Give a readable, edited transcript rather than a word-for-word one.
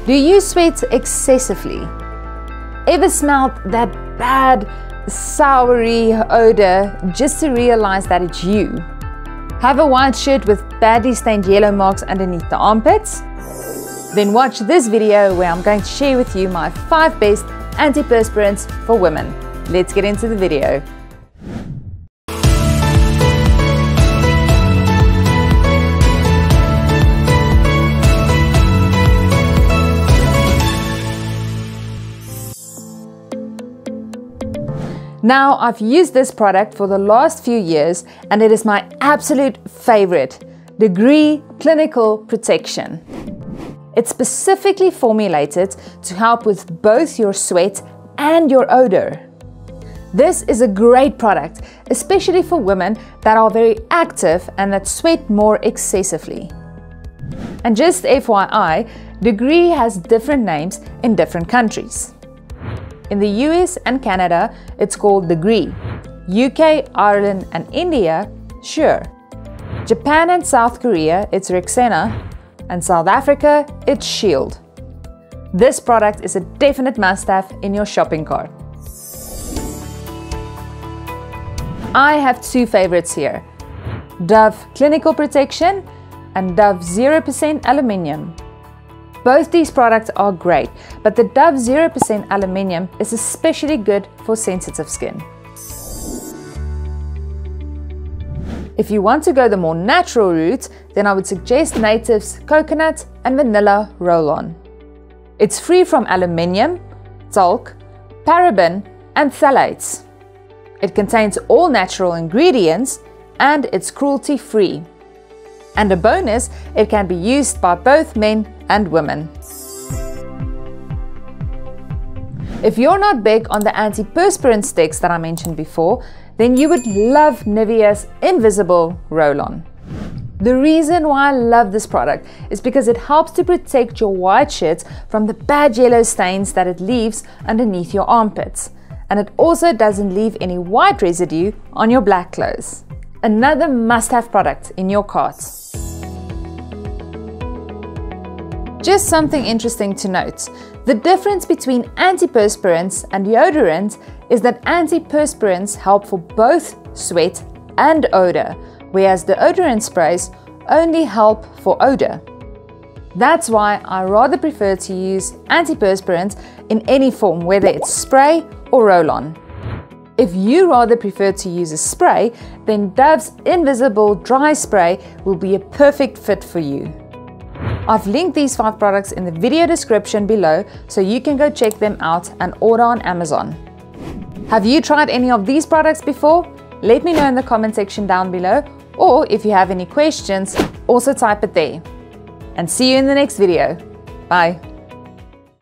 Do you sweat excessively? Ever smelled that bad, soury odor just to realize that it's you? Have a white shirt with badly stained yellow marks underneath the armpits? Then watch this video where I'm going to share with you my 5 best antiperspirants for women. Let's get into the video. Now, I've used this product for the last few years and it is my absolute favorite, Degree Clinical Protection. It's specifically formulated to help with both your sweat and your odor. This is a great product, especially for women that are very active and that sweat more excessively. And just FYI, Degree has different names in different countries. In the US and Canada, it's called Degree. UK, Ireland and India, Sure. Japan and South Korea, it's Rexena. And South Africa, it's Shield. This product is a definite must-have in your shopping cart. I have 2 favorites here. Dove Clinical Protection and Dove 0% Aluminium. Both these products are great, but the Dove 0% Aluminium is especially good for sensitive skin. If you want to go the more natural route, then I would suggest Native's Coconut and Vanilla Roll-On. It's free from aluminium, talc, paraben and phthalates. It contains all natural ingredients and it's cruelty-free. And a bonus, it can be used by both men and women. If you're not big on the antiperspirant sticks that I mentioned before, then you would love Nivea's Invisible Roll-On. The reason why I love this product is because it helps to protect your white shirts from the bad yellow stains that it leaves underneath your armpits. And it also doesn't leave any white residue on your black clothes. Another must-have product in your cart. Just something interesting to note. The difference between antiperspirants and deodorant is that antiperspirants help for both sweat and odor, whereas deodorant sprays only help for odor. That's why I rather prefer to use antiperspirants in any form, whether it's spray or roll-on. If you rather prefer to use a spray, then Dove's Invisible Dry Spray will be a perfect fit for you. I've linked these 5 products in the video description below so you can go check them out and order on Amazon. Have you tried any of these products before? Let me know in the comment section down below, or if you have any questions, also type it there. And see you in the next video. Bye.